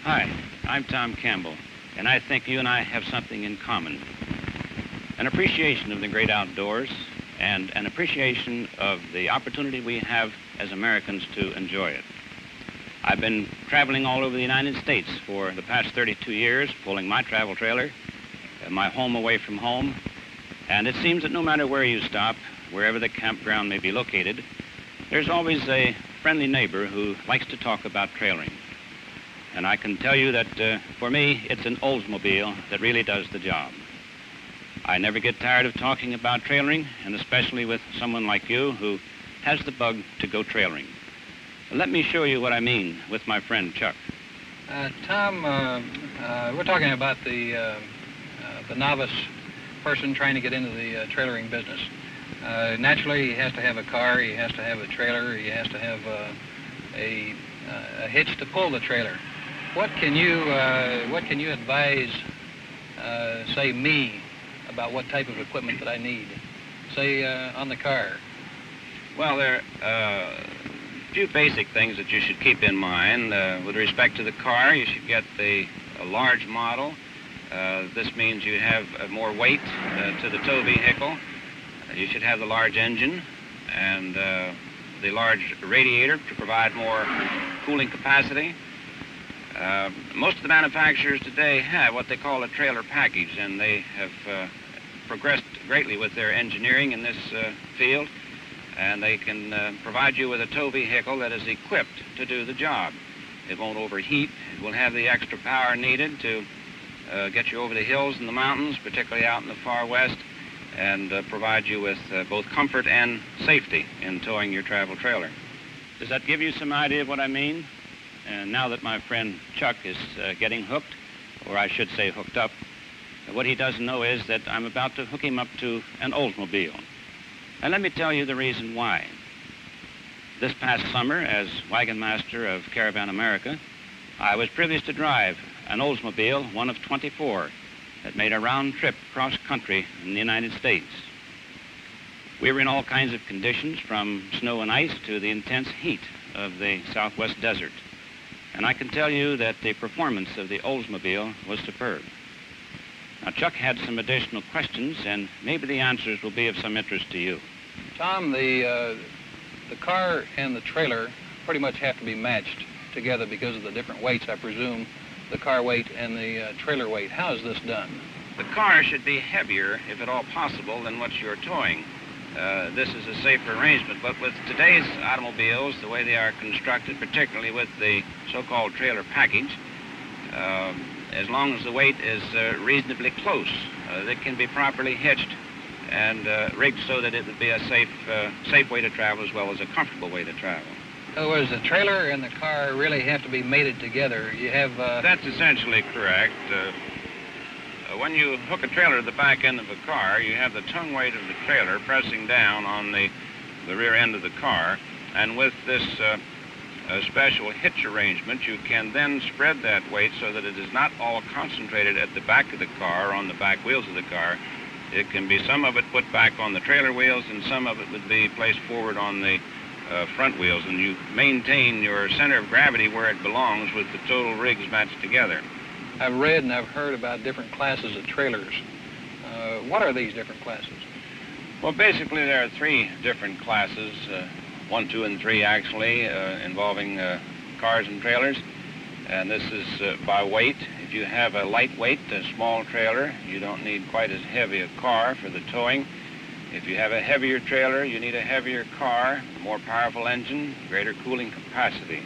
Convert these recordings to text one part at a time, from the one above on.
Hi, I'm Tom Campbell, and I think you and I have something in common. An appreciation of the great outdoors and an appreciation of the opportunity we have as Americans to enjoy it. I've been traveling all over the United States for the past 32 years, pulling my travel trailer, my home away from home, and it seems that no matter where you stop, wherever the campground may be located, there's always a friendly neighbor who likes to talk about trailering. And I can tell you that for me, it's an Oldsmobile that really does the job. I never get tired of talking about trailering, and especially with someone like you who has the bug to go trailering. Let me show you what I mean with my friend Chuck. Tom, we're talking about the novice person trying to get into the trailering business. Naturally, he has to have a car, he has to have a trailer, he has to have a hitch to pull the trailer. What can you advise, say, me, about what type of equipment that I need, say, on the car? Well, there are a few basic things that you should keep in mind. With respect to the car, you should get a large model. This means you have more weight to the tow vehicle. You should have the large engine and the large radiator to provide more cooling capacity. Most of the manufacturers today have what they call a trailer package, and they have progressed greatly with their engineering in this field, and they can provide you with a tow vehicle that is equipped to do the job. It won't overheat. It will have the extra power needed to get you over the hills and the mountains, particularly out in the far west, and provide you with both comfort and safety in towing your travel trailer. Does that give you some idea of what I mean? And now that my friend Chuck is getting hooked, or I should say hooked up, what he doesn't know is that I'm about to hook him up to an Oldsmobile. And let me tell you the reason why. This past summer, as wagon master of Caravan America, I was privileged to drive an Oldsmobile, one of 24, that made a round trip cross country in the United States. We were in all kinds of conditions, from snow and ice to the intense heat of the Southwest desert. And I can tell you that the performance of the Oldsmobile was superb. Now, Chuck had some additional questions, and maybe the answers will be of some interest to you. Tom, the car and the trailer pretty much have to be matched together because of the different weights, I presume, the car weight and the trailer weight. How is this done? The car should be heavier, if at all possible, than what you're towing. This is a safer arrangement, but with today's automobiles, the way they are constructed, particularly with the so-called trailer package, as long as the weight is reasonably close, it can be properly hitched and rigged so that it would be a safe way to travel as well as a comfortable way to travel. In other words, the trailer and the car really have to be mated together. You have... That's essentially correct. When you hook a trailer to the back end of a car, you have the tongue weight of the trailer pressing down on the rear end of the car, and with this special hitch arrangement, you can then spread that weight so that it is not all concentrated at the back of the car, on the back wheels of the car. It can be some of it put back on the trailer wheels, and some of it would be placed forward on the front wheels, and you maintain your center of gravity where it belongs with the total rigs matched together. I've read and I've heard about different classes of trailers. What are these different classes? Well, basically there are three different classes, 1, 2, and 3 actually, involving cars and trailers. And this is by weight. If you have a lightweight, a small trailer, you don't need quite as heavy a car for the towing. If you have a heavier trailer, you need a heavier car, a more powerful engine, greater cooling capacity.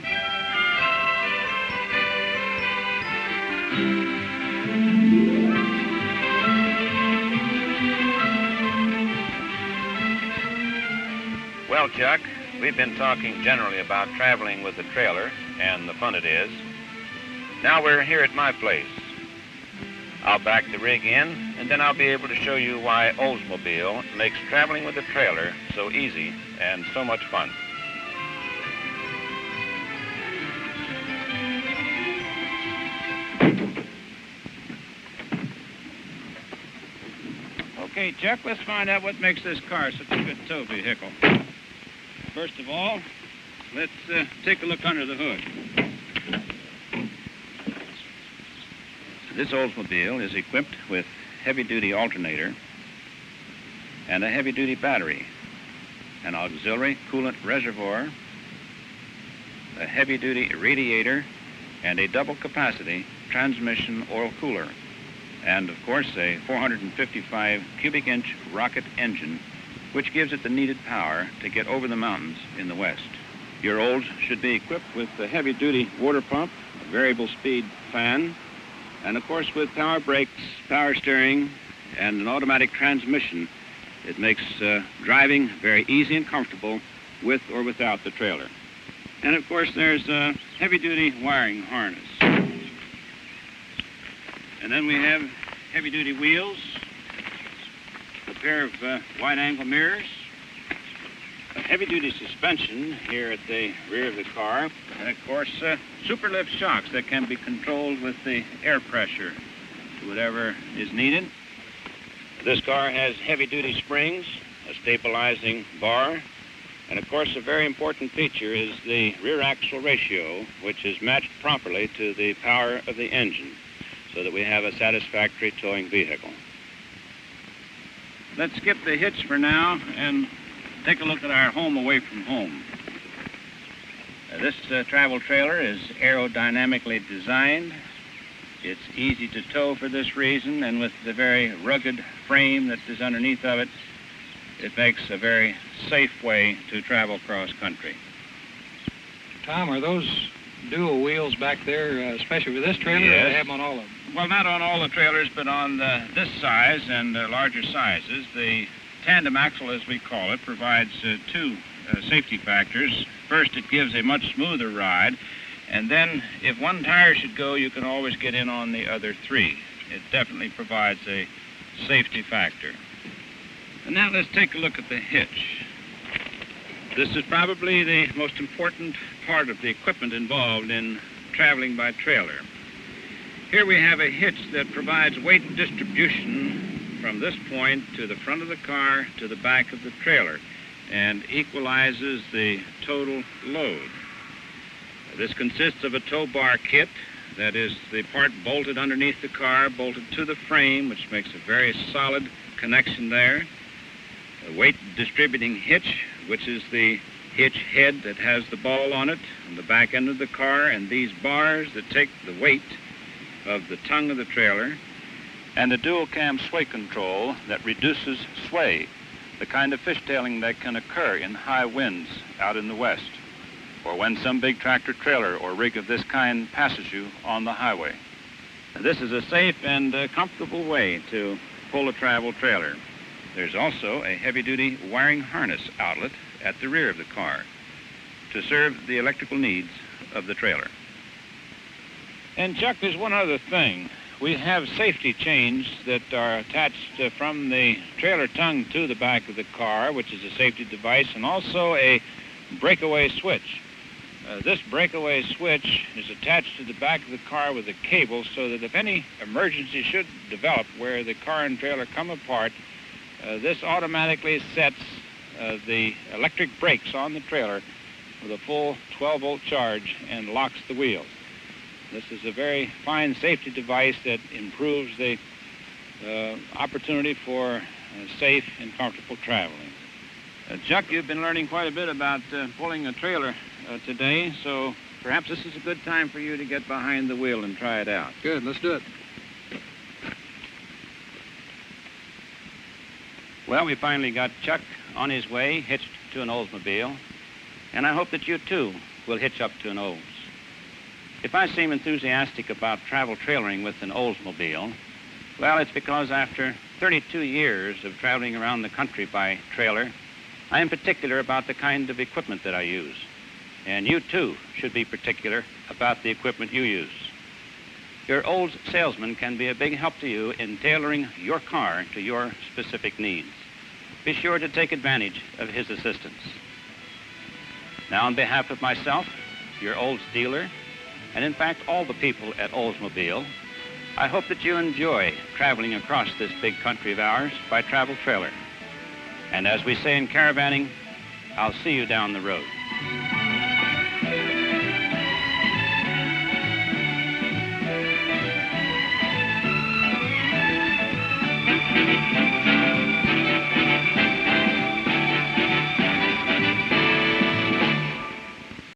Well, Chuck, we've been talking generally about traveling with a trailer and the fun it is. Now we're here at my place. I'll back the rig in, and then I'll be able to show you why Oldsmobile makes traveling with a trailer so easy and so much fun. Okay, Chuck, let's find out what makes this car such a good tow vehicle. First of all, let's take a look under the hood. This Oldsmobile is equipped with heavy-duty alternator and a heavy-duty battery, an auxiliary coolant reservoir, a heavy-duty radiator, and a double-capacity transmission oil cooler, and, of course, a 455 cubic inch rocket engine, which gives it the needed power to get over the mountains in the west. Your Olds should be equipped with a heavy-duty water pump, a variable speed fan, and, of course, with power brakes, power steering, and an automatic transmission. It makes driving very easy and comfortable with or without the trailer. And, of course, there's a heavy-duty wiring harness. And then we have heavy-duty wheels, a pair of wide-angle mirrors, a heavy-duty suspension here at the rear of the car, and, of course, super lift shocks that can be controlled with the air pressure to whatever is needed. This car has heavy-duty springs, a stabilizing bar, and, of course, a very important feature is the rear axle ratio, which is matched properly to the power of the engine, so that we have a satisfactory towing vehicle. Let's skip the hitch for now and take a look at our home away from home. This travel trailer is aerodynamically designed. It's easy to tow for this reason, and with the very rugged frame that is underneath of it, it makes a very safe way to travel cross-country. Tom, are those dual wheels back there, especially with this trailer, yes. Or they have them on all of them? Well, not on all the trailers, but on this size and larger sizes. The tandem axle, as we call it, provides two safety factors. First, it gives a much smoother ride, and then if one tire should go, you can always get in on the other three. It definitely provides a safety factor. And now let's take a look at the hitch. This is probably the most important part of the equipment involved in traveling by trailer. Here we have a hitch that provides weight distribution from this point to the front of the car to the back of the trailer and equalizes the total load. This consists of a tow bar kit, that is the part bolted underneath the car, bolted to the frame, which makes a very solid connection there. A weight distributing hitch, which is the hitch head that has the ball on it on the back end of the car, and these bars that take the weight of the tongue of the trailer, and a dual cam sway control that reduces sway, the kind of fishtailing that can occur in high winds out in the west, or when some big tractor trailer or rig of this kind passes you on the highway. This is a safe and comfortable way to pull a travel trailer. There's also a heavy-duty wiring harness outlet at the rear of the car to serve the electrical needs of the trailer. And Chuck, there's one other thing. We have safety chains that are attached from the trailer tongue to the back of the car, which is a safety device, and also a breakaway switch. This breakaway switch is attached to the back of the car with a cable so that if any emergency should develop where the car and trailer come apart, this automatically sets the electric brakes on the trailer with a full 12-volt charge and locks the wheels. This is a very fine safety device that improves the opportunity for safe and comfortable traveling. Chuck, you've been learning quite a bit about pulling a trailer today, so perhaps this is a good time for you to get behind the wheel and try it out. Good, let's do it. Well, we finally got Chuck on his way, hitched to an Oldsmobile, and I hope that you, too, will hitch up to an Olds. If I seem enthusiastic about travel trailering with an Oldsmobile, well, it's because after 32 years of traveling around the country by trailer, I am particular about the kind of equipment that I use. And you, too, should be particular about the equipment you use. Your Olds salesman can be a big help to you in tailoring your car to your specific needs. Be sure to take advantage of his assistance. Now, on behalf of myself, your Olds dealer, and in fact all the people at Oldsmobile, I hope that you enjoy traveling across this big country of ours by travel trailer. And as we say in caravanning, I'll see you down the road.